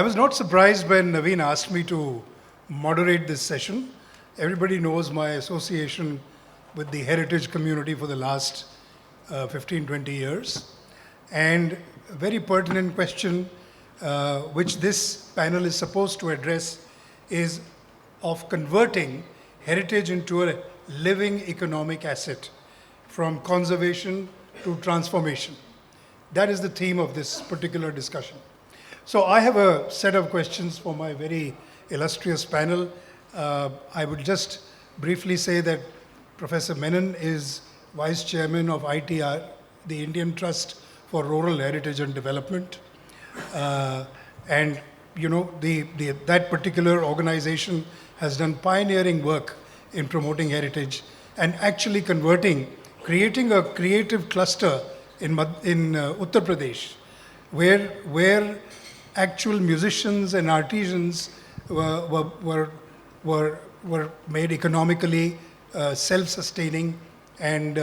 I was not surprised when Naveen asked me to moderate this session. Everybody knows my association with the heritage community for the last 15, 20 years. And a very pertinent question which this panel is supposed to address is of converting heritage into a living economic asset from conservation to transformation. That is the theme of this particular discussion. So I have a set of questions for my very illustrious panel. I would just briefly say that Professor Menon is Vice Chairman of ITR, the Indian Trust for Rural Heritage and Development. And you know, that particular organization has done pioneering work in promoting heritage and actually creating a creative cluster in Uttar Pradesh, where actual musicians and artisans were made economically self-sustaining and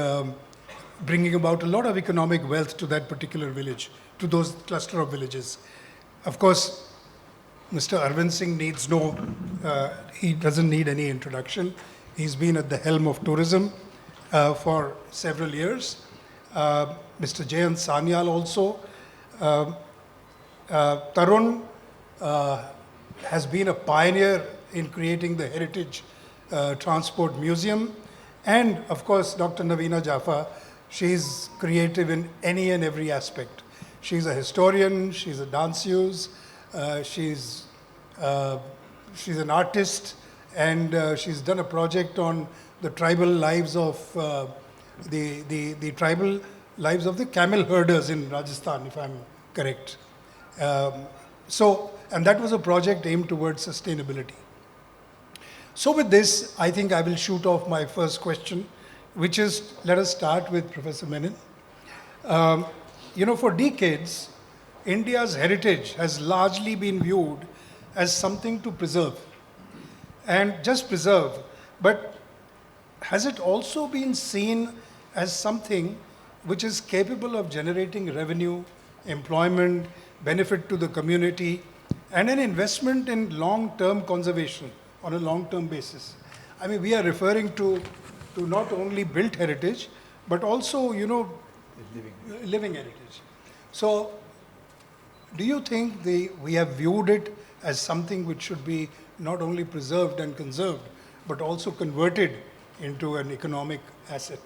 bringing about a lot of economic wealth to that particular village, to those cluster of villages. Of course, Mr. Arvind Singh needs he doesn't need any introduction. He's been at the helm of tourism for several years. Mr. Jayant Sanyal also. Tarun has been a pioneer in creating the Heritage Transport Museum. And of course, Dr. Navina Jaffa, she's creative in any and every aspect. She's a historian, she's a danseuse, she's an artist, and she's done a project on the tribal lives of the tribal lives of the camel herders in Rajasthan, if I'm correct. And that was a project aimed towards sustainability. So with this, I think I will shoot off my first question, which is, let us start with Professor Menon. For decades, India's heritage has largely been viewed as something to preserve, and just preserve, but has it also been seen as something which is capable of generating revenue, employment, benefit to the community, and an investment in long-term conservation on a long-term basis? I mean, we are referring to not only built heritage, but also, living heritage. So, do you think we have viewed it as something which should be not only preserved and conserved, but also converted into an economic asset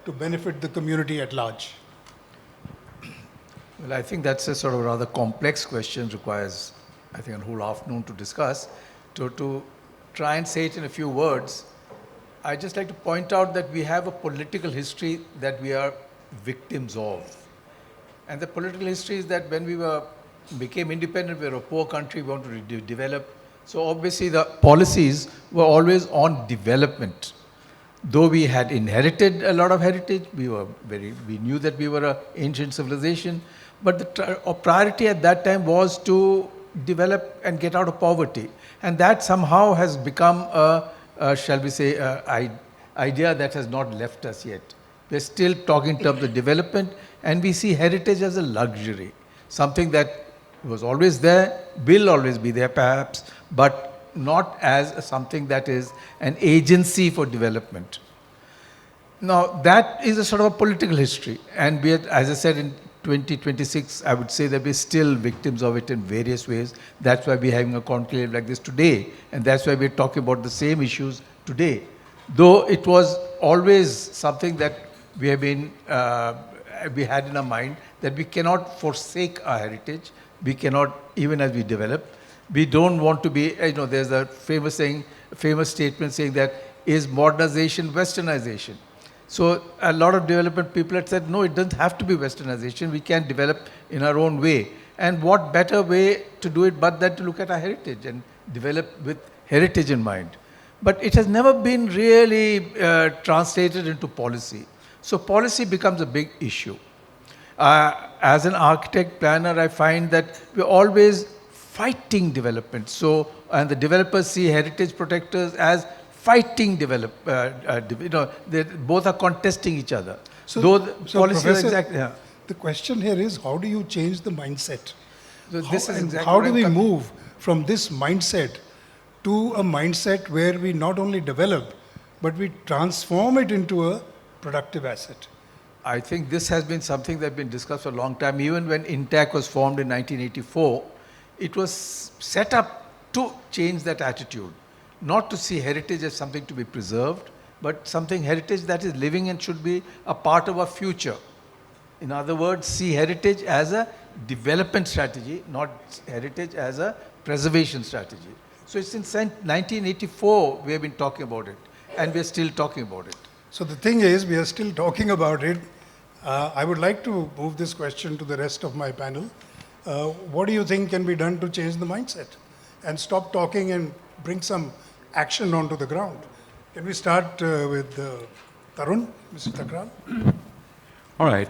to benefit the community at large? Well, I think that's a sort of rather complex question, requires, I think, a whole afternoon to discuss. To try and say it in a few words, I'd just like to point out that we have a political history that we are victims of. And the political history is that when we became independent, we were a poor country, we wanted to develop. So obviously the policies were always on development. Though we had inherited a lot of heritage, we knew that we were an ancient civilization, but the priority at that time was to develop and get out of poverty. And that somehow has become shall we say, idea that has not left us yet. We're still talking in terms of development, and we see heritage as a luxury, something that was always there, will always be there perhaps, but not as something that is an agency for development. Now, that is a sort of a political history, and we are, as I said, in 2026, I would say that we're still victims of it in various ways. That's why we're having a conclave like this today, and that's why we're talking about the same issues today. Though it was always something that we have been, we had in our mind, that we cannot forsake our heritage. We cannot, even as we develop, we don't want to be, there's a famous statement saying that, is modernization westernization? So a lot of development people had said, no, it doesn't have to be westernization. We can develop in our own way. And what better way to do it but than to look at our heritage and develop with heritage in mind. But it has never been really translated into policy. So policy becomes a big issue. As an architect, planner, I find that we're always fighting development. So, and the developers see heritage protectors as fighting they both are contesting each other. So policy Professor, exactly, yeah. The question here is, how do you change the mindset? So this is exactly How what do I'm we coming- move from this mindset to a mindset where we not only develop, but we transform it into a productive asset? I think this has been something that's been discussed for a long time. Even when INTAC was formed in 1984, it was set up to change that attitude, not to see heritage as something to be preserved, but something heritage that is living and should be a part of our future. In other words, see heritage as a development strategy, not heritage as a preservation strategy. So since 1984, we have been talking about it, and we are still talking about it. So the thing is, we are still talking about it. I would like to move this question to the rest of my panel. What do you think can be done to change the mindset and stop talking and bring some action onto the ground? Can we start with Tarun, Mr. Thakral? All right.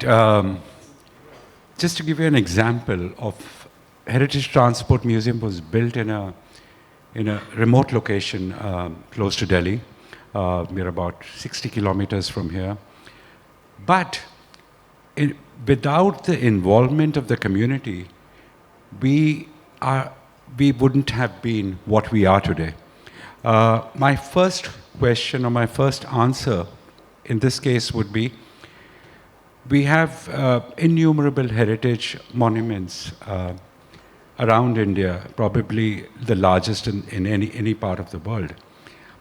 Just to give you an example of Heritage Transport Museum was built in a remote location close to Delhi. We're about 60 kilometers from here. But without the involvement of the community, we wouldn't have been what we are today. My first question or my first answer in this case would be, we have innumerable heritage monuments around India, probably the largest in any part of the world.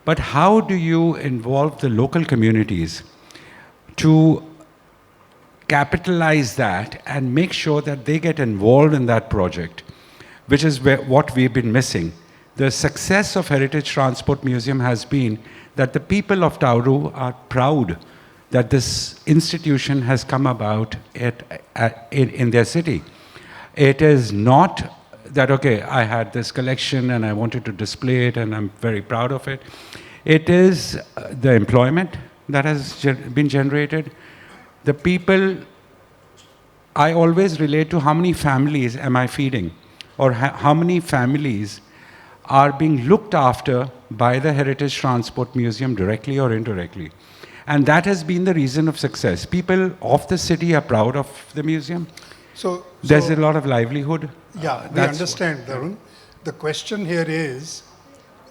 But how do you involve the local communities to capitalize that and make sure that they get involved in that project, which is what we've been missing? The success of Heritage Transport Museum has been that the people of Tauru are proud that this institution has come about in their city. It is not that, okay, I had this collection and I wanted to display it and I'm very proud of it. It is the employment that has been generated. The people, I always relate to how many families am I feeding, or how many families are being looked after by the Heritage Transport Museum directly or indirectly. And that has been the reason of success. People of the city are proud of the museum. So There's a lot of livelihood. Yeah, we That's understand, Tarun. The question here is,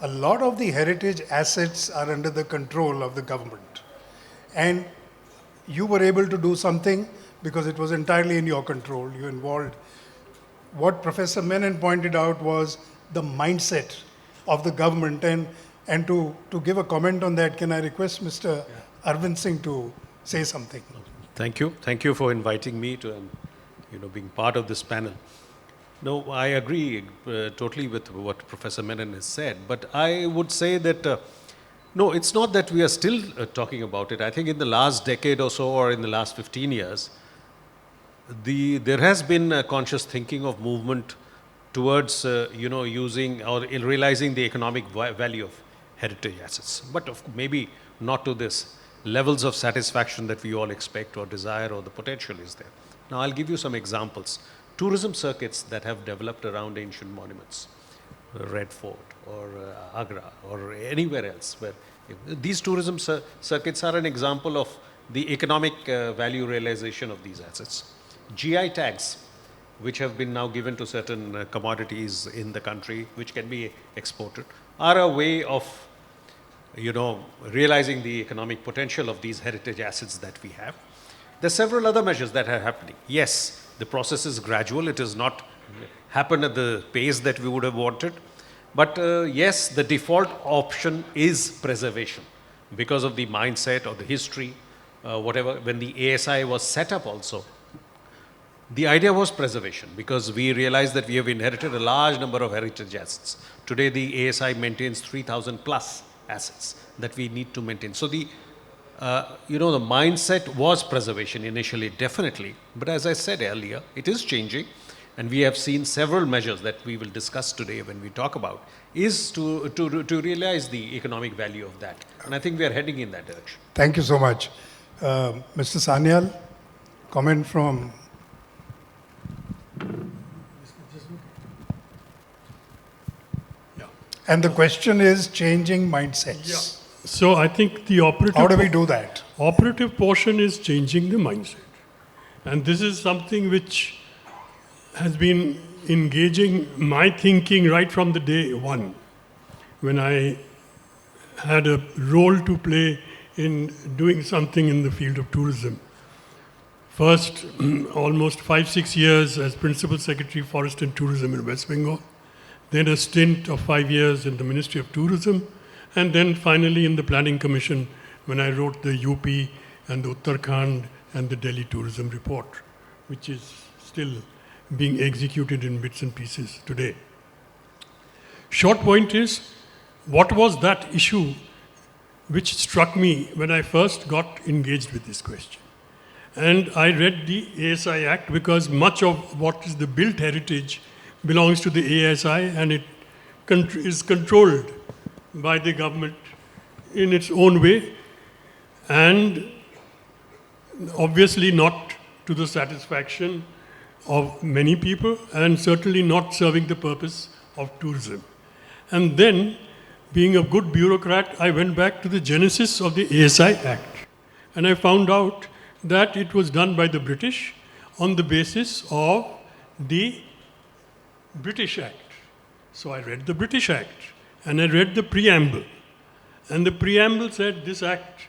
a lot of the heritage assets are under the control of the government. And you were able to do something because it was entirely in your control. You involved. What Professor Menon pointed out was the mindset of the government. And to give a comment on that, can I request Mr. Arvind Singh to say something? Thank you. Thank you for inviting me to, being part of this panel. No, I agree totally with what Professor Menon has said, but I would say that, no, it's not that we are still talking about it. I think in the last decade or so, or in the last 15 years, there has been a conscious thinking of movement towards, using or realizing the economic value of heritage assets, but maybe not to this levels of satisfaction that we all expect or desire, or the potential is there. Now, I'll give you some examples. Tourism circuits that have developed around ancient monuments, Red Fort or Agra or anywhere else, where these tourism circuits are an example of the economic value realization of these assets. GI tags, which have been now given to certain commodities in the country, which can be exported, are a way of realizing the economic potential of these heritage assets that we have. There are several other measures that are happening. Yes, the process is gradual. It has not happened at the pace that we would have wanted. But yes, the default option is preservation because of the mindset or the history, whatever. When the ASI was set up also, the idea was preservation because we realized that we have inherited a large number of heritage assets. Today, the ASI maintains 3,000 plus assets that we need to maintain. So the mindset was preservation initially, definitely. But as I said earlier, it is changing. And we have seen several measures that we will discuss today when we talk about, is to realize the economic value of that. And I think we are heading in that direction. Thank you so much. Mr. Sanyal, comment from... And the question is changing mindsets. Yeah. So I think the operative... How do we do that? Operative portion is changing the mindset. And this is something which has been engaging my thinking right from the day one, when I had a role to play in doing something in the field of tourism. First, almost 5-6 years as Principal Secretary Forest and Tourism in West Bengal, then a stint of 5 years in the Ministry of Tourism, and then finally in the Planning Commission when I wrote the UP and the Uttarakhand and the Delhi Tourism Report, which is still being executed in bits and pieces today. Short point is, what was that issue which struck me when I first got engaged with this question? And I read the ASI Act because much of what is the built heritage belongs to the ASI, and it is controlled by the government in its own way, and obviously not to the satisfaction of many people, and certainly not serving the purpose of tourism. And then, being a good bureaucrat, I went back to the genesis of the ASI Act, and I found out that it was done by the British on the basis of the British Act. So I read the British Act, and I read the preamble. And the preamble said this act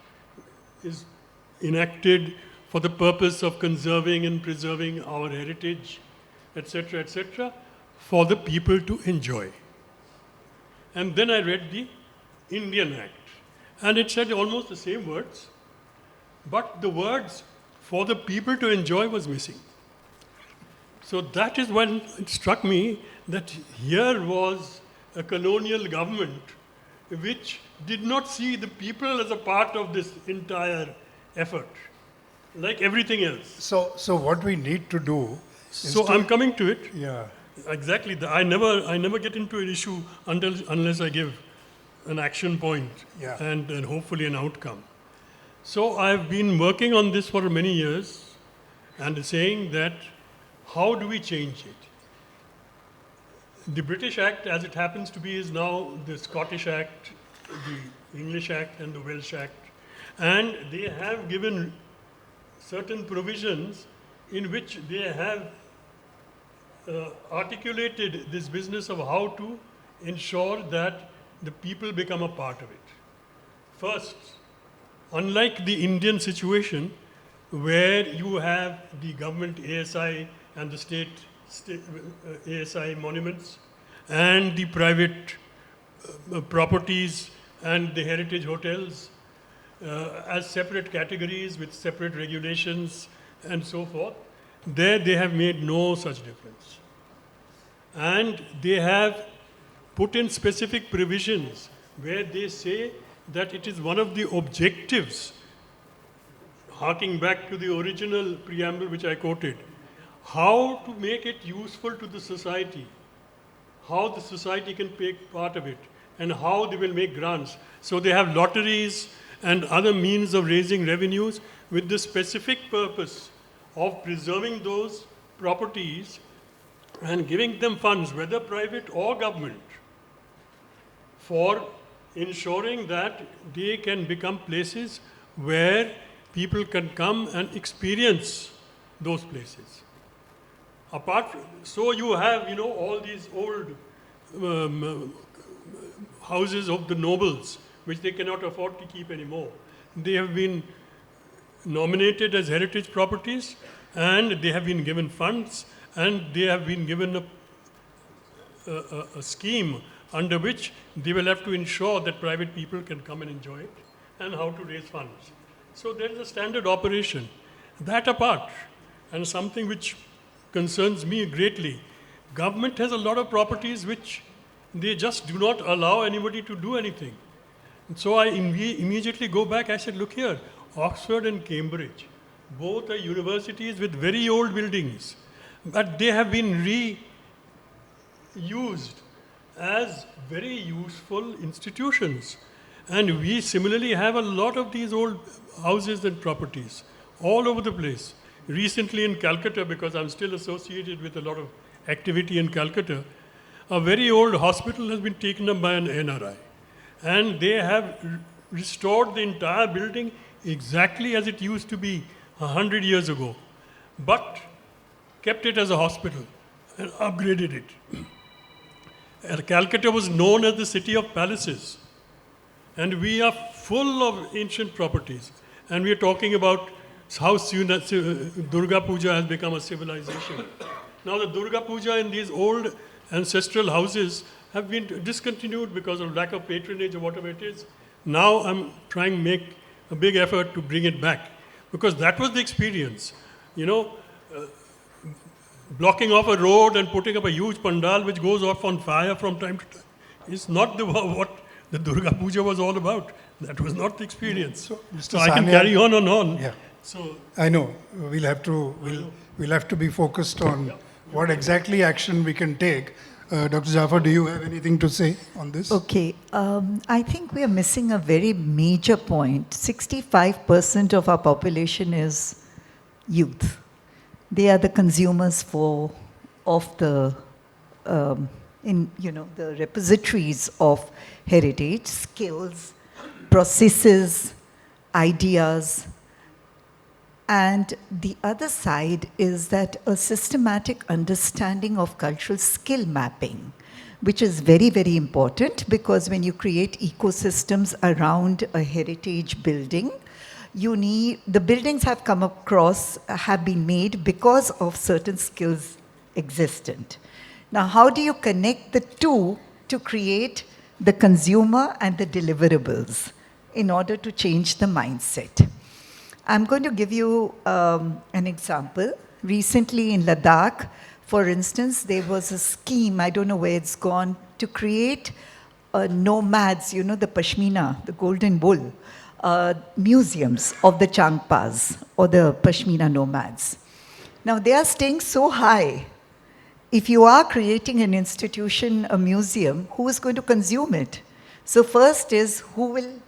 is enacted for the purpose of conserving and preserving our heritage, etc., for the people to enjoy. And then I read the Indian Act, and it said almost the same words, but the words for the people to enjoy was missing. So that is when it struck me that here was a colonial government which did not see the people as a part of this entire effort, like everything else. So what we need to do is So I'm coming to it. yeah. Exactly. I never get into an issue unless I give an action point Yeah. and hopefully an outcome. So I've been working on this for many years and saying that how do we change it? The British Act, as it happens to be, is now the Scottish Act, the English Act, and the Welsh Act. And they have given certain provisions in which they have articulated this business of how to ensure that the people become a part of it. First, unlike the Indian situation where you have the government ASI and the state ASI monuments and the private properties and the heritage hotels as separate categories with separate regulations and so forth, there they have made no such difference. And they have put in specific provisions where they say that it is one of the objectives, harking back to the original preamble which I quoted, how to make it useful to the society, how the society can take part of it, and how they will make grants. So they have lotteries and other means of raising revenues with the specific purpose of preserving those properties and giving them funds, whether private or government, for ensuring that they can become places where people can come and experience those places. So you have, all these old houses of the nobles, which they cannot afford to keep anymore. They have been nominated as heritage properties, and they have been given funds, and they have been given a scheme under which they will have to ensure that private people can come and enjoy it, and how to raise funds. So there is a standard operation. That apart, and something which concerns me greatly, government has a lot of properties which they just do not allow anybody to do anything. And so I immediately go back, I said, look here, Oxford and Cambridge, both are universities with very old buildings, but they have been reused as very useful institutions. And we similarly have a lot of these old houses and properties all over the place. Recently in Calcutta, because I'm still associated with a lot of activity in Calcutta, a very old hospital has been taken up by an NRI. And they have restored the entire building exactly as it used to be 100 years ago, but kept it as a hospital. and upgraded it. And Calcutta was known as the city of palaces. And we are full of ancient properties. And we are talking about how Durga Puja has become a civilization. Now the Durga Puja in these old ancestral houses have been discontinued because of lack of patronage or whatever it is. Now I'm trying to make a big effort to bring it back, because that was the experience. You know, blocking off a road and putting up a huge pandal which goes off on fire from time to time is not what the Durga Puja was all about. That was not the experience. So, Mr. So I can Sanyal- carry on and on. Yeah. So I know. We'll have to be focused on what exactly action we can take. Dr. Jaffa, do you have anything to say on this? Okay, I think we are missing a very major point. 65% of our population is youth. They are the consumers of the the repositories of heritage, skills, processes, ideas. And the other side is that a systematic understanding of cultural skill mapping, which is very, very important, because when you create ecosystems around a heritage building, the buildings have been made because of certain skills existent. Now, how do you connect the two to create the consumer and the deliverables in order to change the mindset? I'm going to give you an example. Recently in Ladakh, for instance, there was a scheme, I don't know where it's gone, to create nomads, the Pashmina, the golden wool, museums of the Changpas or the Pashmina nomads. Now they are staying so high. If you are creating an institution, a museum, who is going to consume it? So first is,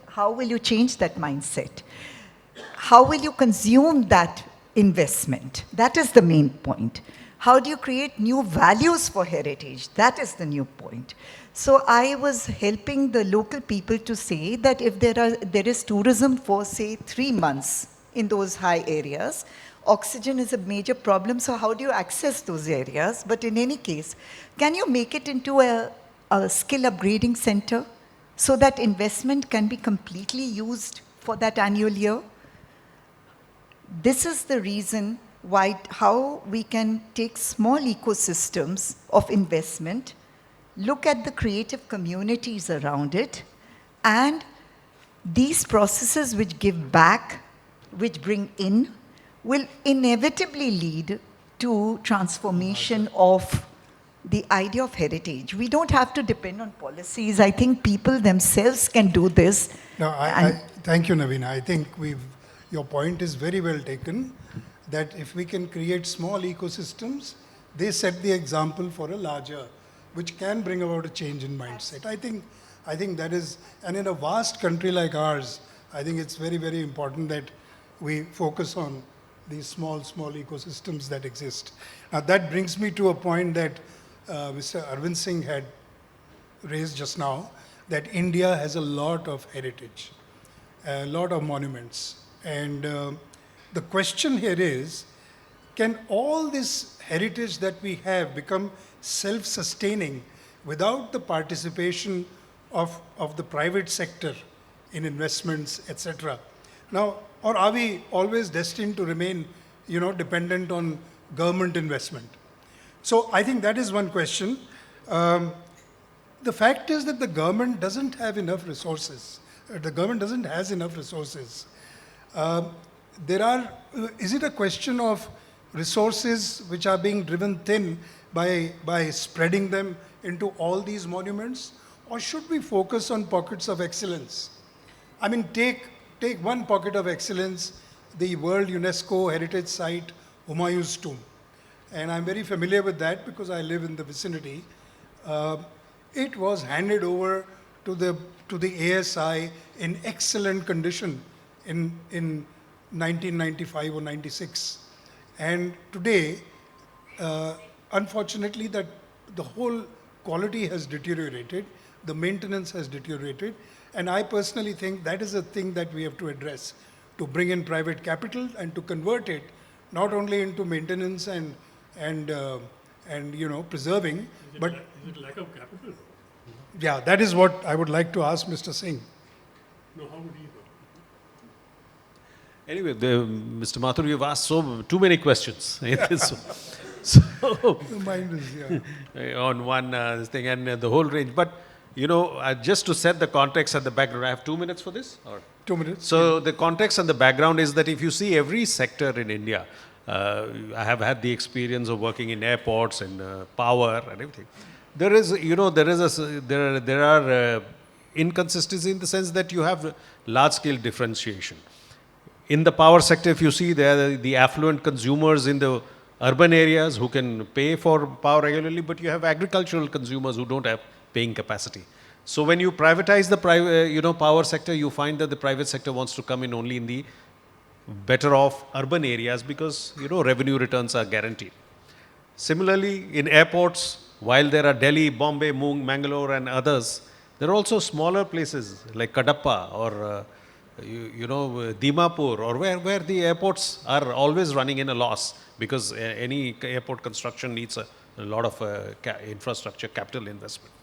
how will you change that mindset? How will you consume that investment? That is the main point. How do you create new values for heritage? That is the new point. So I was helping the local people to say that if there is tourism for, say, 3 months in those high areas, oxygen is a major problem, so how do you access those areas? But in any case, can you make it into a skill upgrading center so that investment can be completely used for that annual year? This is the reason how we can take small ecosystems of investment, look at the creative communities around it, and these processes which give back, which bring in, will inevitably lead to transformation of the idea of heritage. We don't have to depend on policies. I think people themselves can do this. No, thank you, Navina. I think your point is very well taken, that if we can create small ecosystems, they set the example for a larger, which can bring about a change in mindset. I think that is, and in a vast country like ours, I think it's very, very important that we focus on these small ecosystems that exist. Now that brings me to a point that Mr. Arvind Singh had raised just now, that India has a lot of heritage, a lot of monuments. And the question here is, can all this heritage that we have become self-sustaining without the participation of the private sector in investments, etc.? Now, or are we always destined to remain, dependent on government investment? So I think that is one question. The fact is that the government doesn't have enough resources. The government doesn't have enough resources. Is it a question of resources which are being driven thin by spreading them into all these monuments? Or should we focus on pockets of excellence? I mean, take one pocket of excellence, the World UNESCO Heritage Site, Humayun's Tomb. And I'm very familiar with that because I live in the vicinity. It was handed over to the ASI in excellent condition in 1995 or 96. And today, unfortunately, that the whole quality has deteriorated, the maintenance has deteriorated, and I personally think that is a thing that we have to address, to bring in private capital and to convert it not only into maintenance and and preserving. But Is it lack of capital? yeah, that is what I would like to ask Mr. Singh. No, how would he know? Anyway, Mr. Mathur, you've asked too many questions. So, The mind is, yeah. on one thing and the whole range. But, just to set the context and the background, I have 2 minutes for this? Or? 2 minutes. So the context and the background is that if you see every sector in India, I have had the experience of working in airports and power and everything. There are inconsistencies in the sense that you have large-scale differentiation. In the power sector, if you see, there are the affluent consumers in the urban areas who can pay for power regularly, but you have agricultural consumers who don't have paying capacity. So when you privatize the power sector, you find that the private sector wants to come in only in the better off urban areas because, revenue returns are guaranteed. Similarly, in airports, while there are Delhi, Bombay, Mangalore and others, there are also smaller places like Kadapa or Dimapur, or where the airports are always running in a loss because any airport construction needs a lot of infrastructure capital investment.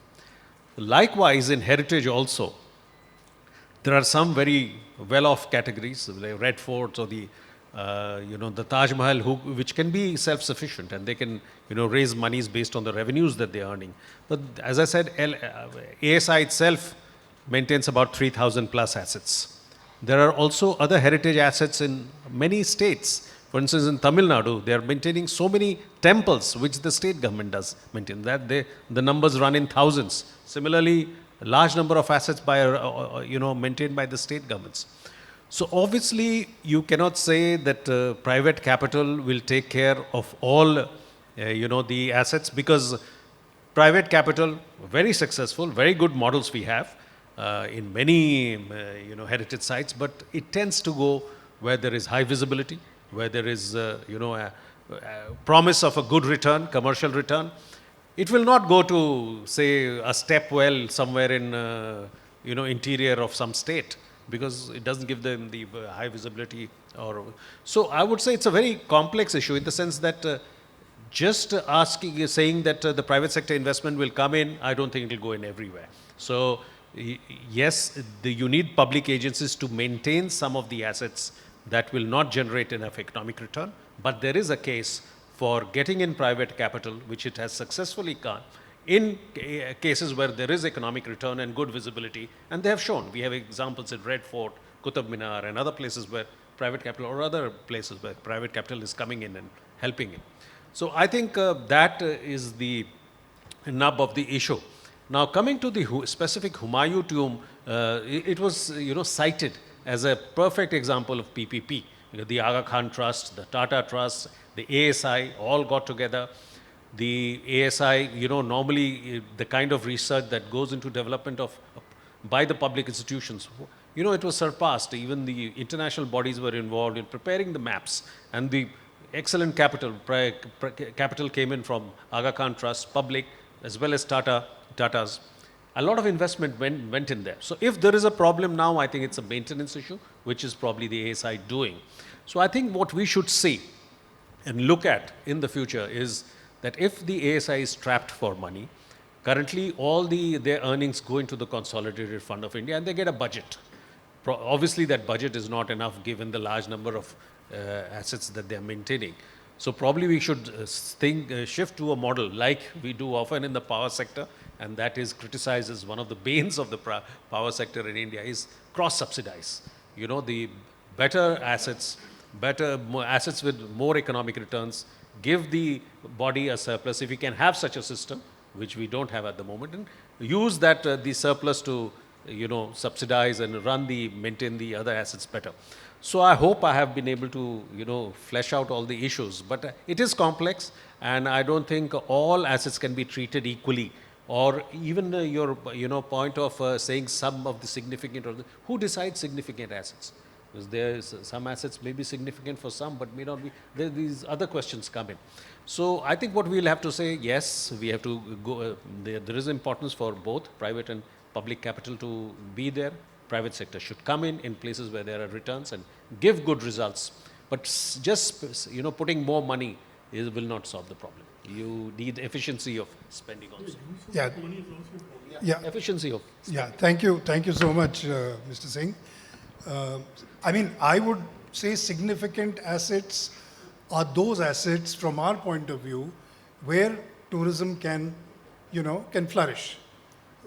Likewise, in heritage also, there are some very well-off categories, like Red Forts or the Taj Mahal, which can be self-sufficient and they can, raise monies based on the revenues that they're earning. But as I said, ASI itself maintains about 3,000 plus assets. There are also other heritage assets in many states. For instance, in Tamil Nadu, they are maintaining so many temples, which the state government does maintain. The numbers run in thousands. Similarly, a large number of assets maintained by the state governments. So obviously, you cannot say that private capital will take care of all, the assets, because private capital, very successful, very good models we have in many, heritage sites, but it tends to go where there is high visibility, where there is, a promise of a good return, commercial return. It will not go to, say, a step well somewhere in, interior of some state, because it doesn't give them the high visibility. So I would say it's a very complex issue in the sense that just saying that the private sector investment will come in, I don't think it will go in everywhere. So yes, you need public agencies to maintain some of the assets that will not generate enough economic return, but there is a case for getting in private capital, which it has successfully done in cases where there is economic return and good visibility, and they have shown. We have examples at Red Fort, Qutub Minar, and other places where private capital, or other places where private capital is coming in and helping it. So I think that is the nub of the issue. Now, coming to the specific Humayun tomb, it was cited as a perfect example of PPP. The Aga Khan Trust, the Tata Trust, the ASI all got together. The ASI, normally the kind of research that goes into development by the public institutions, it was surpassed. Even the international bodies were involved in preparing the maps, and the excellent capital came in from Aga Khan Trust, public, as well as Tata's. A lot of investment went in there. So if there is a problem now, I think it's a maintenance issue, which is probably the ASI doing. So I think what we should see and look at in the future is that if the ASI is trapped for money, currently all their earnings go into the Consolidated Fund of India and they get a budget. Obviously that budget is not enough given the large number of assets that they are maintaining. So probably we should shift to a model like we do often in the power sector, and that is criticized as one of the banes of the power sector in India, is cross-subsidize. The better assets with more economic returns, give the body a surplus, if we can have such a system, which we don't have at the moment, and use that the surplus to subsidize and maintain the other assets better. So I hope I have been able to flesh out all the issues, but it is complex, and I don't think all assets can be treated equally, or even your point of saying some of the significant, who decides significant assets? Because some assets may be significant for some, but may not be. These other questions come in. So I think what we'll have to say, yes, we have to go. There is importance for both private and public capital to be there. Private sector should come in places where there are returns and give good results. But just putting more money will not solve the problem. You need efficiency of spending also. Yeah. Yeah. Efficiency of. Yeah, thank you so much, Mr. Singh. I mean, I would say significant assets are those assets from our point of view where tourism can, can flourish.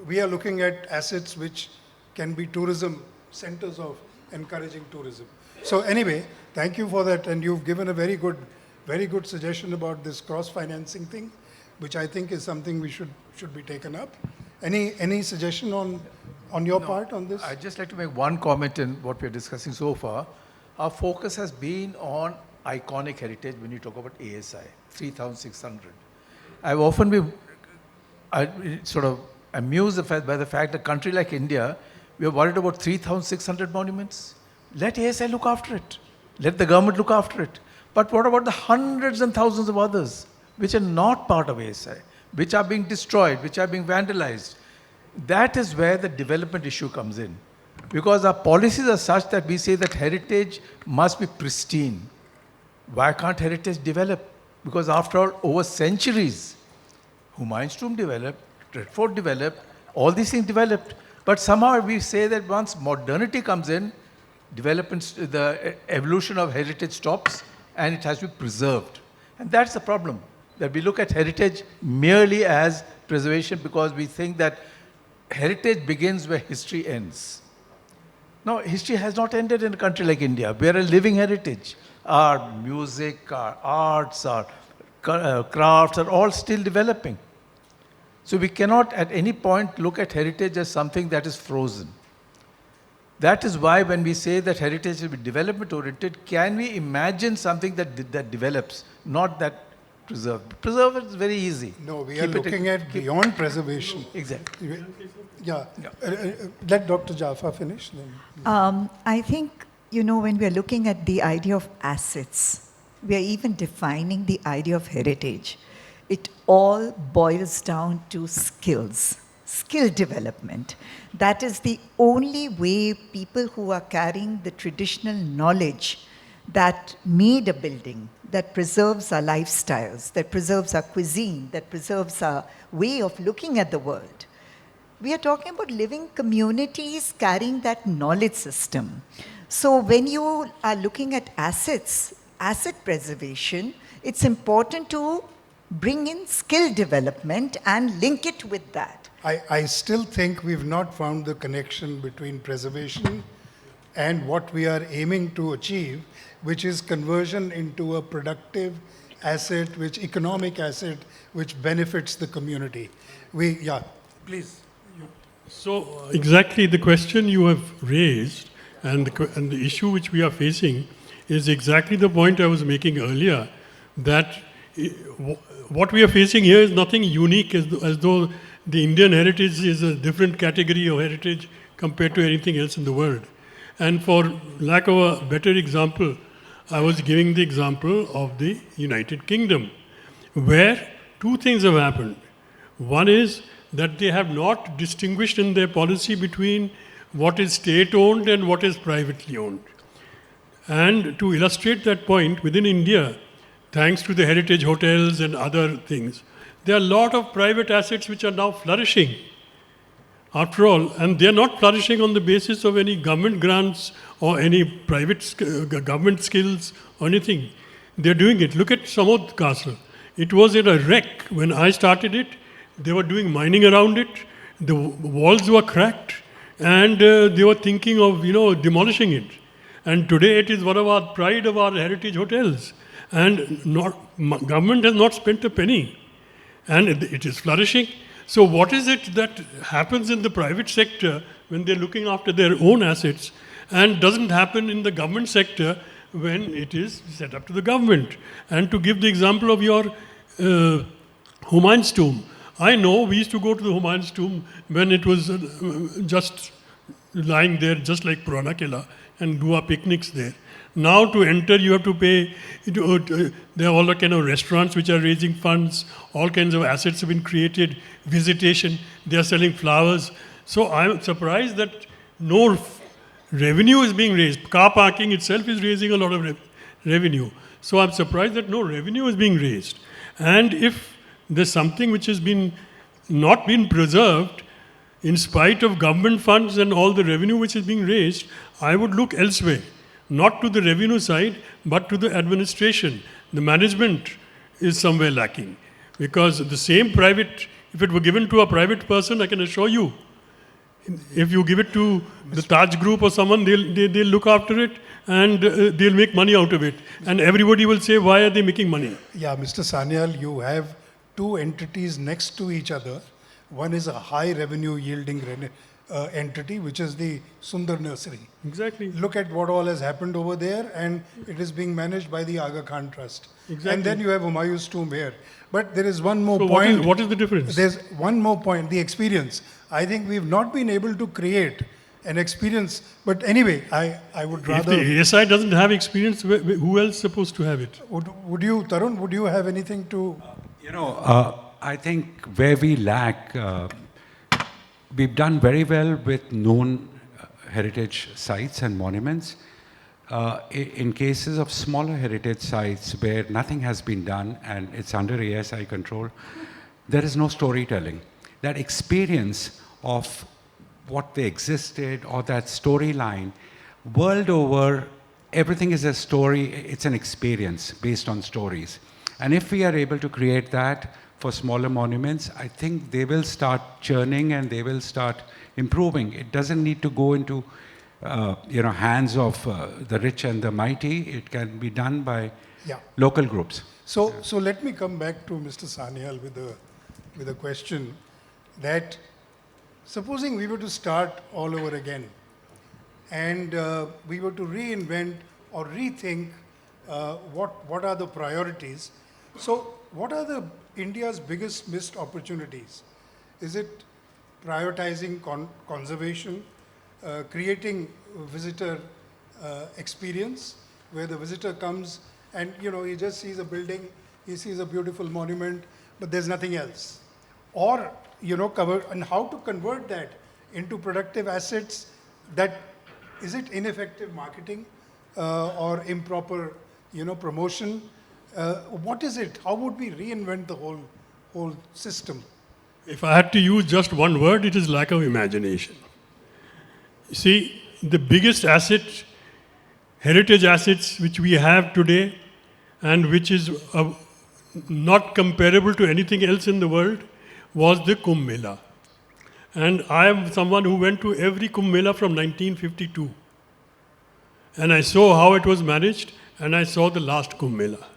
We are looking at assets which can be tourism centers of encouraging tourism. So anyway, thank you for that, and you've given a very good suggestion about this cross-financing thing, which I think is something we should be taken up. Any suggestion on your part on this? I'd just like to make one comment in what we're discussing so far. Our focus has been on iconic heritage when you talk about ASI, 3,600. I've often been sort of amused by the fact that a country like India, we are worried about 3,600 monuments. Let ASI look after it. Let the government look after it. But what about the hundreds and thousands of others which are not part of ASI, which are being destroyed, which are being vandalized? That is where the development issue comes in. Because our policies are such that we say that heritage must be pristine. Why can't heritage develop? Because after all, over centuries, Humayun's tomb developed, Red Fort developed, all these things developed. But somehow we say that once modernity comes in, development, the evolution of heritage stops and it has to be preserved. And that's the problem, that we look at heritage merely as preservation because we think that heritage begins where history ends. No, history has not ended in a country like India. We are a living heritage. Our music, our arts, our crafts are all still developing. So we cannot at any point look at heritage as something that is frozen. That is why when we say that heritage will be development oriented, can we imagine something that develops, not that preserved? Preserve is very easy. No, we are looking at beyond preservation. Exactly. Yeah. Let Dr. Jaffa finish. Then. I think, when we are looking at the idea of assets, we are even defining the idea of heritage. It all boils down to skills, skill development. That is the only way people who are carrying the traditional knowledge that made a building, that preserves our lifestyles, that preserves our cuisine, that preserves our way of looking at the world. We are talking about living communities carrying that knowledge system. So when you are looking at assets, asset preservation, it's important to bring in skill development and link it with that. I still think we've not found the connection between preservation and what we are aiming to achieve, which is conversion into a productive asset, economic asset, which benefits the community. Please. So exactly the question you have raised and the issue which we are facing is exactly the point I was making earlier, that what we are facing here is nothing unique, as though the Indian heritage is a different category of heritage compared to anything else in the world. And for lack of a better example, I was giving the example of the United Kingdom, where two things have happened. One is that they have not distinguished in their policy between what is state-owned and what is privately owned. And to illustrate that point, within India, thanks to the heritage hotels and other things, there are a lot of private assets which are now flourishing. After all, and they are not flourishing on the basis of any government grants or any private government skills or anything. They are doing it. Look at Samod Castle. It was in a wreck. When I started it, they were doing mining around it. The walls were cracked, and they were thinking of, demolishing it. And today it is one of our pride of our heritage hotels. And government has not spent a penny. And it is flourishing. So what is it that happens in the private sector when they're looking after their own assets and doesn't happen in the government sector when it is set up to the government? And to give the example of your Humayun's tomb, I know we used to go to the Humayun's tomb when it was just lying there, just like Purana Killa, and do our picnics there. Now to enter, you have to pay. There are all the kind of restaurants which are raising funds. All kinds of assets have been created. Visitation, they are selling flowers. So I'm surprised that no revenue is being raised. Car parking itself is raising a lot of revenue. So I'm surprised that no revenue is being raised. And if there's something which has been not been preserved, in spite of government funds and all the revenue which is being raised, I would look elsewhere. Not to the revenue side, but to the administration. The management is somewhere lacking. Because the same private, if it were given to a private person, I can assure you, if you give it to the Taj Group or someone, they'll look after it and they'll make money out of it. And everybody will say, why are they making money? Yeah, Mr. Sanyal, you have two entities next to each other. One is a high revenue yielding entity, which is the Sundar Nursery. Exactly. Look at what all has happened over there, and it is being managed by the Aga Khan Trust. Exactly. And then you have Humayun's tomb here. But there is one more So point. what is the difference? There's one more point, the experience. I think we've not been able to create an experience. But anyway, I would rather... If the SI doesn't have experience, who else is supposed to have it? Would you, Tarun, would you have anything to... I think where we lack, we've done very well with known heritage sites and monuments. In cases of smaller heritage sites where nothing has been done and it's under ASI control, there is no storytelling. That experience of what they existed or that storyline, world over, everything is a story, it's an experience based on stories. And if we are able to create that for smaller monuments, I think they will start churning and they will start improving. It doesn't need to go into hands of the rich and the mighty. It can be done by local groups. So let me come back to Mr. Sanyal with a question that supposing we were to start all over again and we were to reinvent or rethink what are the priorities. So what are India's biggest missed opportunities? Is it prioritizing conservation, creating visitor experience, where the visitor comes and he just sees a building, he sees a beautiful monument, but there's nothing else? Or cover, and how to convert that into productive assets? That is it ineffective marketing or improper promotion? What is it? How would we reinvent the whole system? If I had to use just one word, it is lack of imagination. See, the biggest asset, heritage assets which we have today and which is not comparable to anything else in the world, was the Kumbh Mela. And I am someone who went to every Kumbh Mela from 1952. And I saw how it was managed, and I saw the last Kumbh Mela.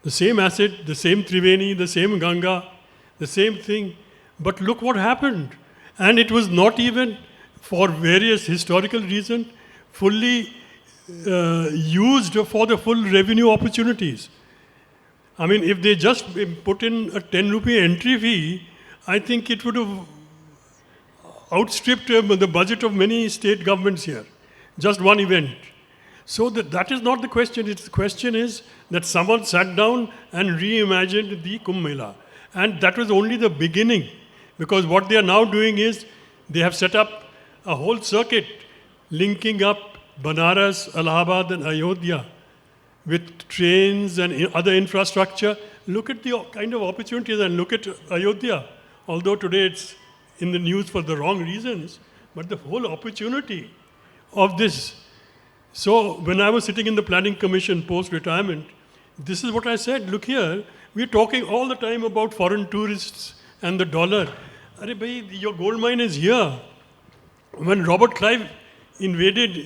The same asset, the same Triveni, the same Ganga, the same thing. But look what happened. And it was not even, for various historical reasons, fully used for the full revenue opportunities. I mean, if they just put in a 10 rupee entry fee, I think it would have outstripped the budget of many state governments here. Just one event. So that is not the question. The question is that someone sat down and reimagined the Kumbh Mela. And that was only the beginning. Because what they are now doing is, they have set up a whole circuit linking up Banaras, Allahabad and Ayodhya with trains and other infrastructure. Look at the kind of opportunities, and look at Ayodhya. Although today it's in the news for the wrong reasons, but the whole opportunity of this. So when I was sitting in the planning commission post-retirement, this is what I said. Look here, we're talking all the time about foreign tourists and the dollar. Arey bhai, your gold mine is here. When Robert Clive invaded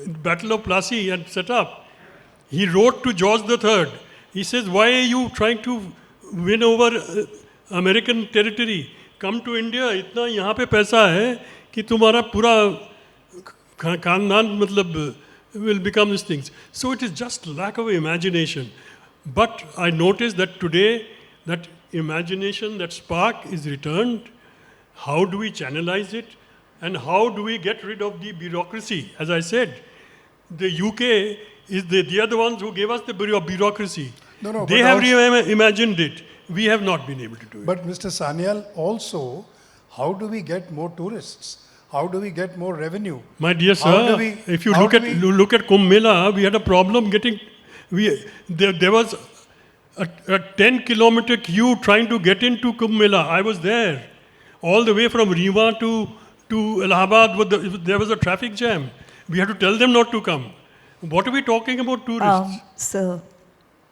the Battle of Plassey and set up, he wrote to George III. He says, why are you trying to win over American territory? Come to India, itna yahan pe paisa hai कि तुम्हारा पूरा खानदान मतलब will become these things. So it is just lack of imagination. But I noticed that today, that imagination, that spark is returned. How do we channelize it? And how do we get rid of the bureaucracy? As I said, the UK, they are the ones who gave us the bureaucracy. No, they have reimagined it. We have not been able to do it. But Mr. Sanyal, also, how do we get more tourists? How do we get more revenue? My dear sir, if you look at Kumbh Mela, we had a problem getting. There was a 10-kilometer queue trying to get into Kumbh Mela. I was there. All the way from Rewa to Allahabad, there was a traffic jam. We had to tell them not to come. What are we talking about tourists? Sir,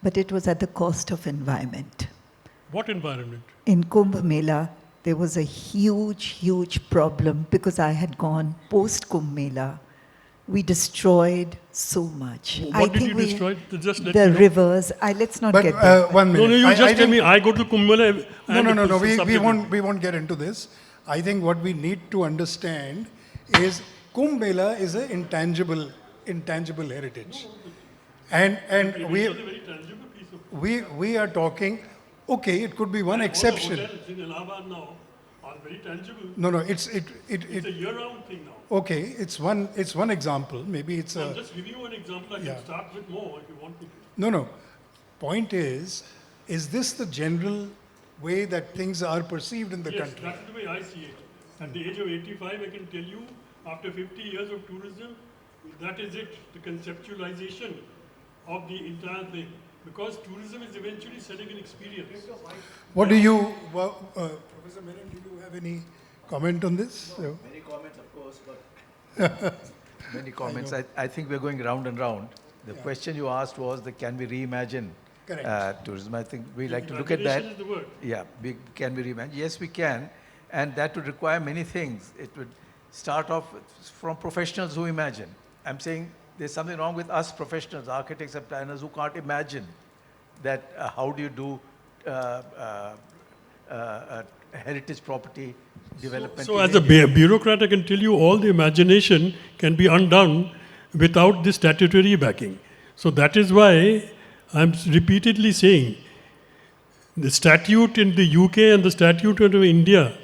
but it was at the cost of environment. What environment? In Kumbh Mela, there was a huge, huge problem because I had gone post Kumbh Mela. We destroyed so much. What did you destroy? Just let the me know. Rivers. Let's not But get there. 1 minute. No, you I just tell think- me, I go to Kumbh Mela. No. We subsequent. won't get into this. I think what we need to understand is Kumbh Mela is an intangible heritage, and we are talking. Okay, it could be one exception. The hotels in Allahabad now are very tangible. No, It's a year-round thing now. okay. It's one example. Maybe it's I'll a just give you an example. I Yeah. can start with more if you want me to. no. Point is this the general way that things are perceived in the Yes, country? that's the way I see it. At the age of 85, I can tell you, after 50 years of tourism, that is it, the conceptualization of the entire thing. Because tourism is eventually selling an experience. What do you, Professor Menon, do you have any comment on this? Many comments, of course, but many comments. I think we're going round and round. The question you asked was can we reimagine tourism? I think we like to look at that. Imagination is the word. Yeah, can we reimagine? Yes, we can. And that would require many things. It would start off from professionals who imagine. I'm saying there's something wrong with us professionals, architects and planners who can't imagine that how do you do heritage property development. So in as a India. bureaucrat, I can tell you all the imagination can be undone without the statutory backing. So that is why I'm repeatedly saying the statute in the UK and the statute in India,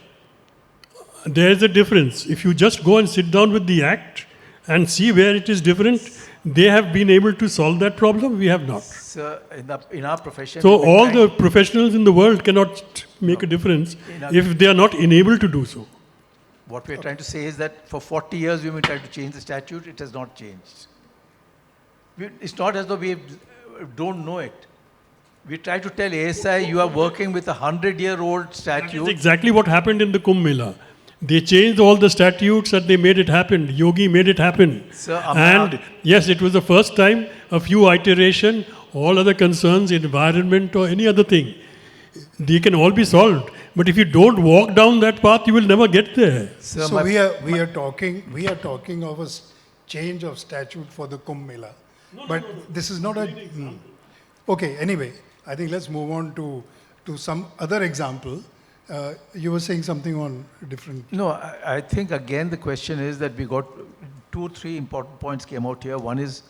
there is a difference. If you just go and sit down with the Act and see where it is different, they have been able to solve that problem, we have not. So in our profession, So we're all trying- the professionals in the world cannot make a difference if they are not enabled to do so. what we're trying to say is that for 40 years we've been trying to change the statute, it has not changed. It's not as though we don't know it. We try to tell ASI, you are working with a 100-year-old That is statute. exactly what happened in the Kumbh Mela. They changed all the statutes and they made it happen. Yogi made it happen. Sir, And yes, it was the first time, a few iteration, all other concerns, environment or any other thing, they can all be solved. But if you don't walk down that path, you will never get there. Sir, So my- we are talking of a change of statute for the Kumbh Mela, but this is not a. Okay. Anyway, I think let's move on to some other example. You were saying something on different. No, I think again the question is that we got 2-3 important points came out here. One is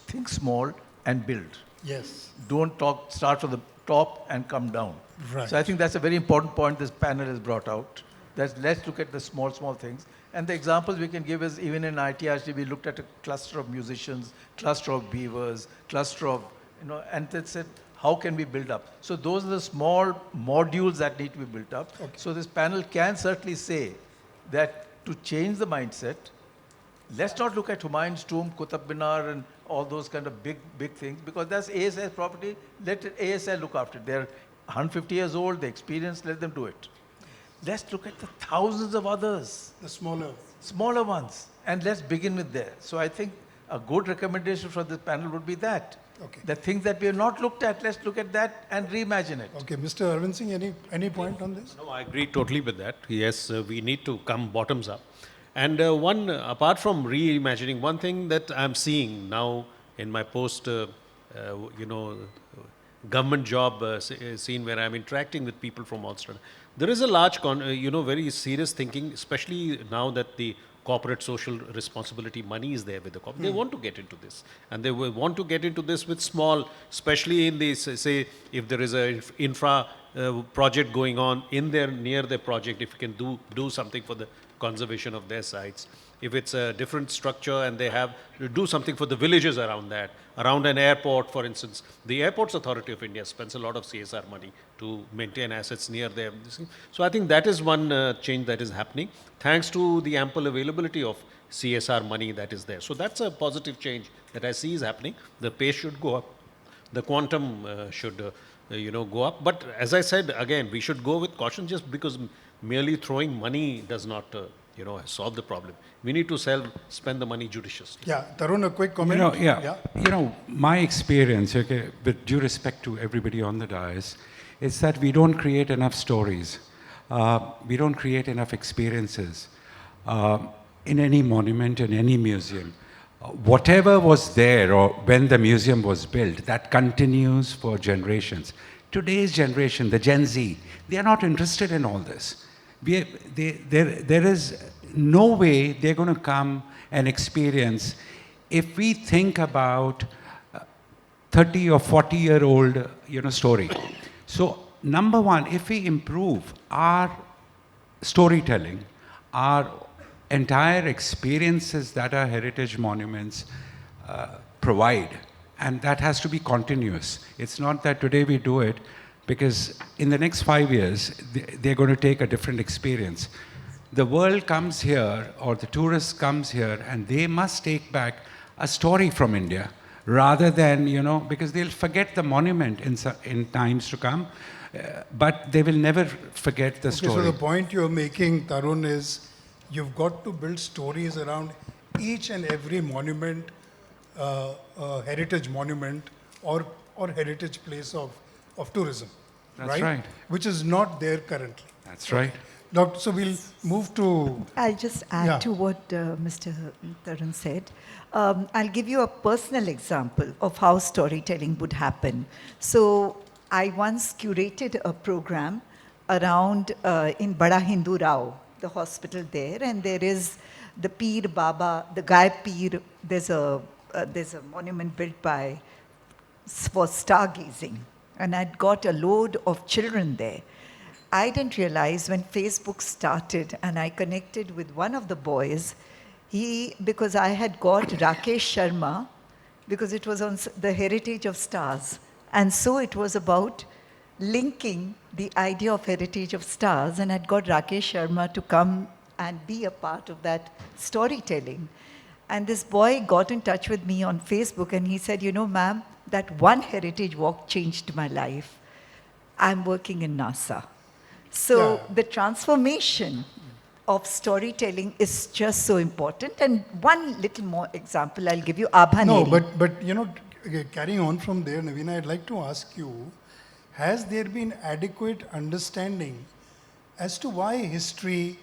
think small and build. Yes. Don't start from the top and come down. Right. So I think that's a very important point this panel has brought out. Let's look at the small things. And the examples we can give is even in ITRC, we looked at a cluster of musicians, cluster of beavers, cluster of, and they said, how can we build up? So those are the small modules that need to be built up. Okay. So this panel can certainly say that to change the mindset, let's not look at Humayun's tomb, Qutub Minar, and all those kind of big things, because that's ASI's property. Let ASI look after it. They're 150 years old, they experience, let them do it. Let's look at the thousands of others, The smaller ones, and let's begin with there. So I think a good recommendation from this panel would be that. Okay. The things that we have not looked at, let's look at that and reimagine it. Okay, Mr. Arvind Singh, any point on this? No, I agree totally with that. Yes, we need to come bottoms up. And apart from reimagining, one thing that I'm seeing now in my post, government job scene where I'm interacting with people from Australia, there is a large, very serious thinking, especially now that the corporate social responsibility money is there with the corporate. They want to get into this. And they will want to get into this with small, especially in the, say, if there is a infra project going on near their project, if you can do something for the conservation of their sites. If it's a different structure and they have to do something for the villages around that, around an airport, for instance. The Airports Authority of India spends a lot of CSR money to maintain assets near them. So I think that is one change that is happening, thanks to the ample availability of CSR money that is there. So that's a positive change that I see is happening. The pace should go up. The quantum should go up. But as I said, again, we should go with caution, just because merely throwing money does not, solve the problem. We need to spend the money judiciously. Yeah, Tarun, a quick comment. My experience, okay, with due respect to everybody on the dais, is that we don't create enough stories. We don't create enough experiences in any monument, in any museum. Whatever was there or when the museum was built, that continues for generations. Today's generation, the Gen Z, they are not interested in all this. There is no way they're going to come and experience. If we think about 30 or 40-year-old story. So number one, if we improve our storytelling, our entire experiences that our heritage monuments provide, and that has to be continuous. It's not that today we do it, because in the next 5 years, they're going to take a different experience. The world comes here, or the tourist comes here, and they must take back a story from India, rather than, because they'll forget the monument in times to come, but they will never forget the story. So the point you're making, Tarun, is you've got to build stories around each and every monument, heritage monument, or heritage place of tourism. That's right. Which is not there currently. That's right. So we'll move to... I'll just add to what Mr. Tarun said. I'll give you a personal example of how storytelling would happen. So I once curated a program around in Bada Hindu Rao, the hospital there, and there is the Peer Baba, the Gai Peer. There's a monument built for stargazing, and I'd got a load of children there. I didn't realize when Facebook started and I connected with one of the boys, because I had got Rakesh Sharma, because it was on the heritage of stars. And so it was about linking the idea of heritage of stars, and I'd got Rakesh Sharma to come and be a part of that storytelling. And this boy got in touch with me on Facebook, and he said, ma'am, that one heritage walk changed my life. I'm working in NASA. So the transformation of storytelling is just so important. And one little more example I'll give you, Abhaneri. No, but carrying on from there, Navina, I'd like to ask you, has there been adequate understanding as to why history,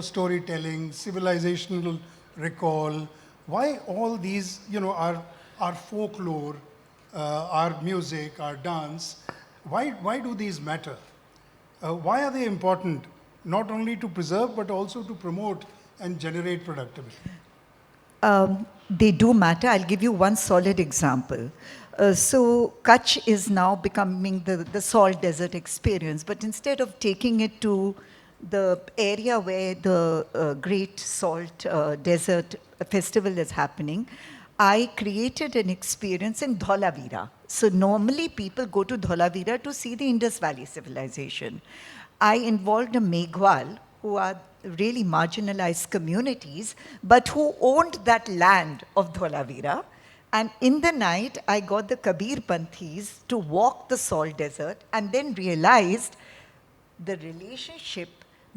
storytelling, civilizational recall, why all these, our folklore, our music, our dance, why do these matter? Why are they important, not only to preserve, but also to promote and generate productivity? They do matter. I'll give you one solid example. So Kutch is now becoming the salt desert experience, but instead of taking it to the area where the Great Salt Desert Festival is happening, I created an experience in Dholavira. So normally people go to Dholavira to see the Indus Valley civilization. I involved a Meghwal, who are really marginalized communities, but who owned that land of Dholavira. And in the night, I got the Kabir Panthis to walk the salt desert, and then realized the relationship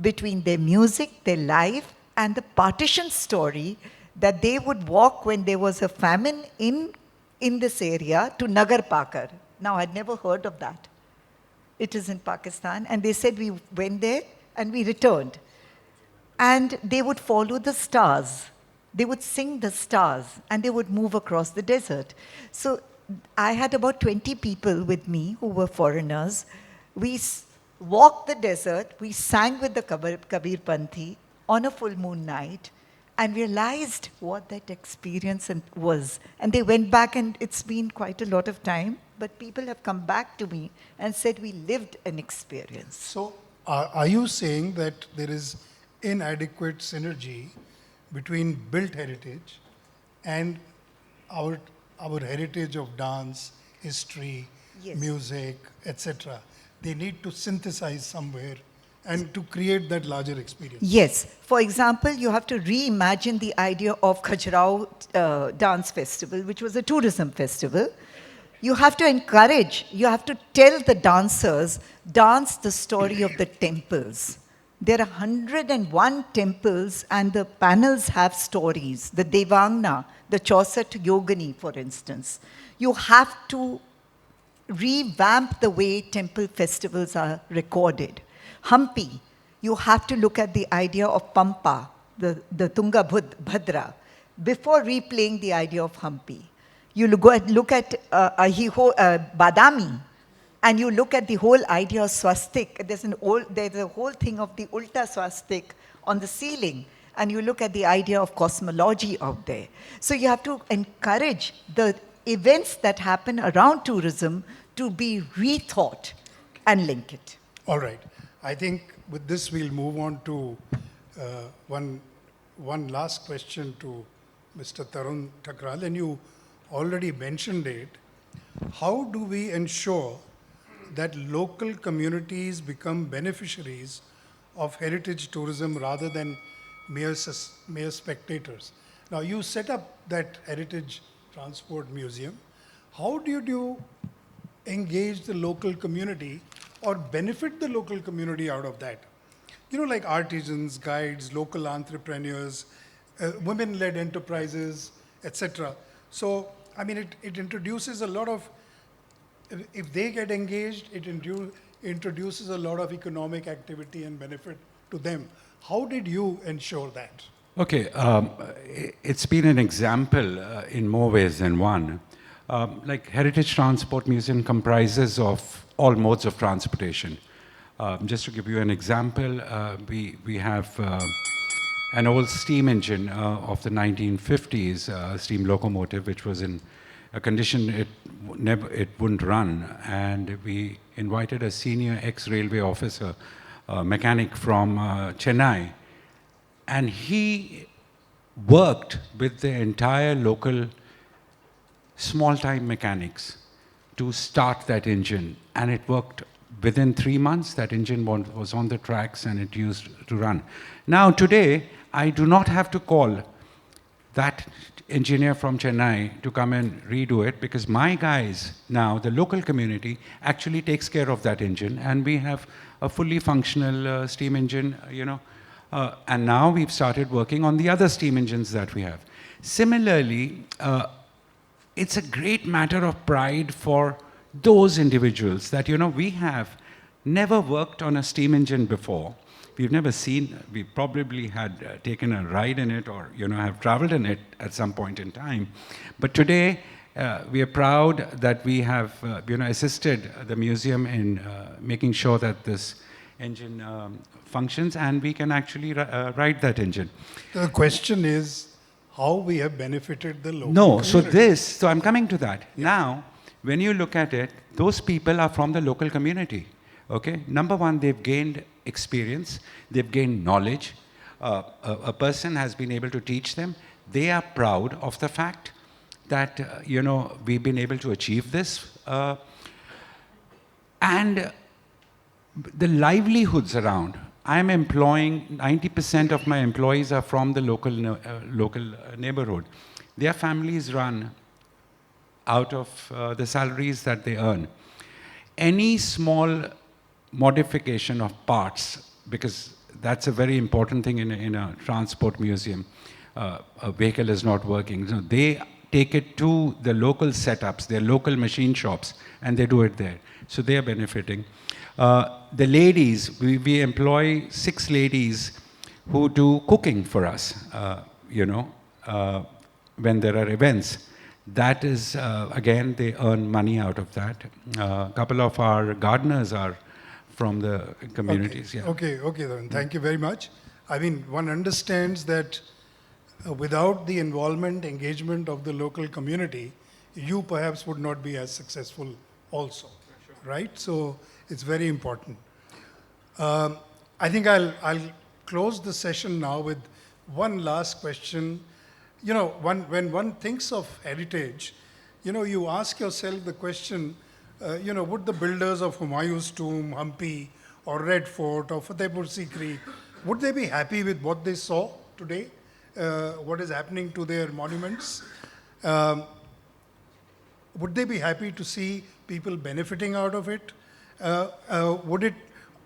between their music, their life, and the partition story that they would walk when there was a famine in this area to Nagar Pakar. Now, I'd never heard of that. It is in Pakistan. And they said we went there and we returned. And they would follow the stars. They would sing the stars and they would move across the desert. So I had about 20 people with me who were foreigners. We walked the desert. We sang with the Kabir Panthi on a full moon night and realized what that experience was. And they went back, and it's been quite a lot of time, but people have come back to me and said we lived an experience. So are you saying that there is inadequate synergy between built heritage and our heritage of dance, history, music, etc.? They need to synthesize somewhere and to create that larger experience. Yes. For example, you have to reimagine the idea of Khajuraho Dance Festival, which was a tourism festival. You have to encourage, you have to tell the dancers, dance the story of the temples. There are 101 temples and the panels have stories. The Devangna, the Chaucer to Yogini, for instance. You have to revamp the way temple festivals are recorded. Hampi, you have to look at the idea of Pampa, the Tunga Bhadra, before replaying the idea of Hampi. You look at Badami, and you look at the whole idea of swastik. There's a whole thing of the ulta swastik on the ceiling, and you look at the idea of cosmology out there. So you have to encourage the events that happen around tourism to be rethought and link it. All right. I think with this we'll move on to one last question to Mr. Tarun Thakral, and you already mentioned it. How do we ensure that local communities become beneficiaries of heritage tourism rather than mere spectators? Now, you set up that Heritage Transport Museum. How do you engage the local community or benefit the local community out of that? You know, like artisans, guides, local entrepreneurs, women-led enterprises, etc. So, I mean, it introduces a lot of, if they get engaged, it introduces a lot of economic activity and benefit to them. How did you ensure that? Okay, it's been an example in more ways than one. Like Heritage Transport Museum comprises of all modes of transportation. Just to give you an example, we have an old steam engine of the 1950s, steam locomotive, which was in a condition it wouldn't run. And we invited a senior ex-railway officer, mechanic from Chennai, and he worked with the entire local small-time mechanics to start that engine. And it worked within 3 months. That engine was on the tracks and it used to run. Now today, I do not have to call that engineer from Chennai to come and redo it, because my guys now, the local community, actually takes care of that engine, and we have a fully functional steam engine, you know. And now we've started working on the other steam engines that we have. Similarly, it's a great matter of pride for those individuals that, you know, we have never worked on a steam engine before. We've never seen, we probably had taken a ride in it or, you know, have traveled in it at some point in time. But today, we are proud that we have, you know, assisted the museum in making sure that this engine functions and we can actually ride that engine. The question is how we have benefited the local community. So I'm coming to that. Yeah. Now, when you look at it, those people are from the local community. Okay, number one, they've gained experience, they've gained knowledge. A person has been able to teach them. They are proud of the fact that, you know, we've been able to achieve this. And the livelihoods around, I'm employing, 90% of my employees are from the local neighborhood. Their families run out of the salaries that they earn. Any small modification of parts, because that's a very important thing in a transport museum. A vehicle is not working. So they take it to the local setups, their local machine shops, and they do it there. So they are benefiting. The ladies, we employ 6 ladies who do cooking for us, you know, when there are events. That is, again, they earn money out of that. A couple of our gardeners are from the communities. Okay, Yeah. okay, then. Thank you very much. I mean, one understands that without the involvement, engagement of the local community, you perhaps would not be as successful also, right? So it's very important. I think I'll close the session now with one last question. You know, when one thinks of heritage, you know, you ask yourself the question, you know, would the builders of Humayun's tomb, Hampi, or Red Fort, or Fatehpur Sikri, would they be happy with what they saw today? What is happening to their monuments? would they be happy to see people benefiting out of it? Would it,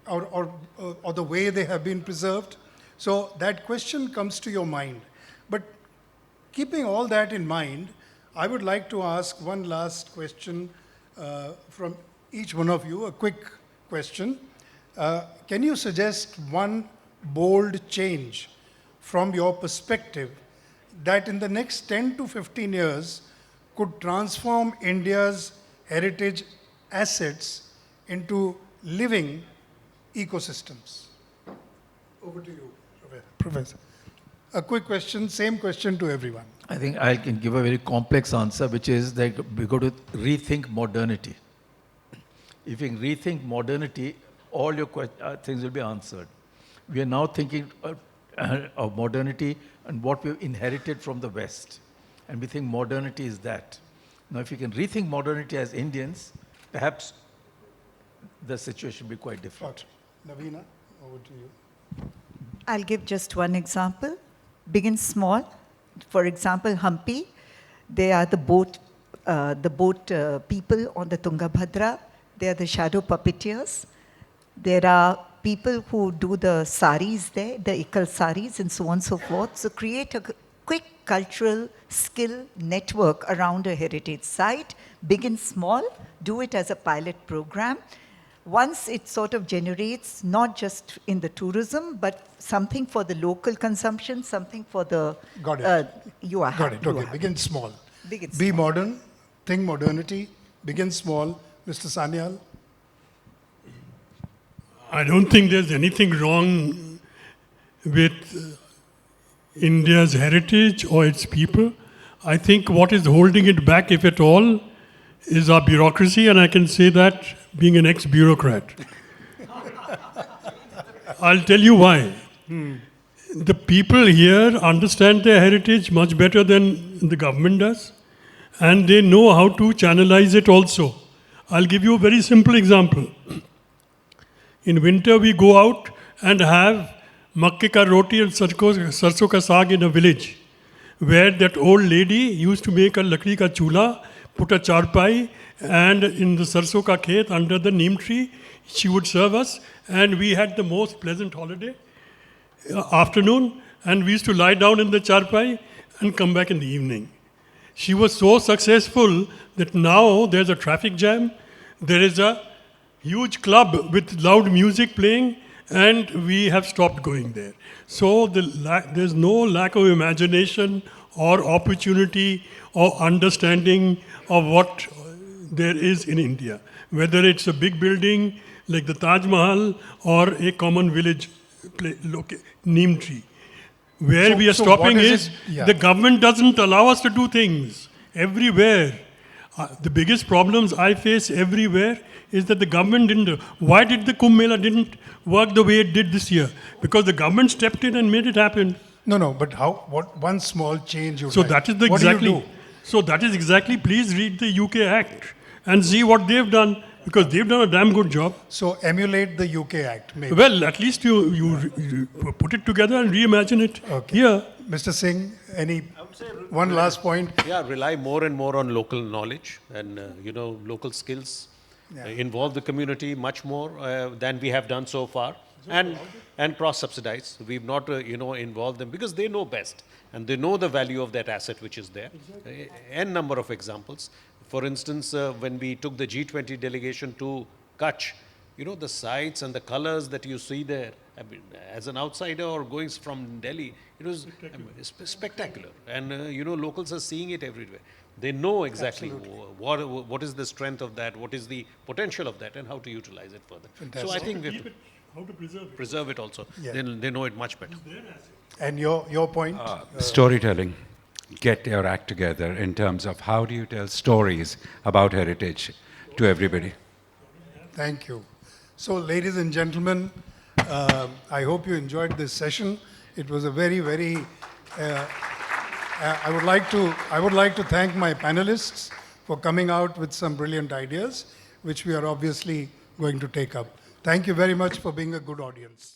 or the way they have been preserved? So that question comes to your mind. But keeping all that in mind, I would like to ask one last question from each one of you, a quick question. Can you suggest one bold change from your perspective that in the next 10 to 15 years could transform India's heritage assets into living ecosystems? Over to you, Professor. A quick question, same question to everyone. I think I can give a very complex answer, which is that we got to rethink modernity. If you rethink modernity, all your things will be answered. We are now thinking of modernity and what we've inherited from the West. And we think modernity is that. Now, if you can rethink modernity as Indians, perhaps the situation will be quite different. Navina, over to you. I'll give just one example. Begin small. For example, Hampi, they are the boat people on the Tungabhadra. They are the shadow puppeteers. There are people who do the saris there, the ikal saris and so on and so forth. So create a quick cultural skill network around a heritage site. Begin small, do it as a pilot program. Once it sort of generates, not just in the tourism, but something for the local consumption, something for the... Got it. Got it, okay. Begin small. Begin Be small. modern, think modernity, begin small. Mr. Sanyal? I don't think there's anything wrong with India's heritage or its people. I think what is holding it back, if at all, is our bureaucracy, and I can say that being an ex-bureaucrat. I'll tell you why. The people here understand their heritage much better than the government does, and they know how to channelize it also. I'll give you a very simple example. In winter, we go out and have makke ka roti and sarson ka saag in a village, where that old lady used to make a lakdi ka chula, put a charpai, and in the sarson ka khet under the neem tree, she would serve us, and we had the most pleasant holiday afternoon, and we used to lie down in the charpai and come back in the evening. She was so successful that now there's a traffic jam, there is a huge club with loud music playing, and we have stopped going there. So there's no lack of imagination or opportunity or understanding of what there is in India. Whether it's a big building like the Taj Mahal or a common village neem tree. Where we are stopping is the government doesn't allow us to do things everywhere. The biggest problems I face everywhere is that the government didn't. Why did the Kumbh Mela didn't work the way it did this year? Because the government stepped in and made it happen. No, but how? What one small change you? So that is the what exactly. Do you do? So that is exactly. Please read the UK Act and see what they've done, because they've done a damn good job. So emulate the UK Act, maybe. Well, at least you put it together and reimagine it. Okay. Here. Mr. Singh, one last point? Yeah, rely more and more on local knowledge and local skills. Involve the community much more than we have done so far, and cross-subsidize. We've not involved them because they know best and they know the value of that asset which is there. Exactly. N number of examples. For instance, when we took the G20 delegation to Kutch, the sights and the colors that you see there, I mean, as an outsider or going from Delhi, it was spectacular. And, locals are seeing it everywhere. They know exactly what is the strength of that, what is the potential of that, and how to utilize it further. Fantastic. So I think how to preserve it also. Yeah. They know it much better. And your point? Storytelling. Get your act together in terms of how do you tell stories about heritage to everybody. Thank you. So, ladies and gentlemen, I hope you enjoyed this session. It was a very, very. I would like to thank my panelists for coming out with some brilliant ideas, which we are obviously going to take up. Thank you very much for being a good audience.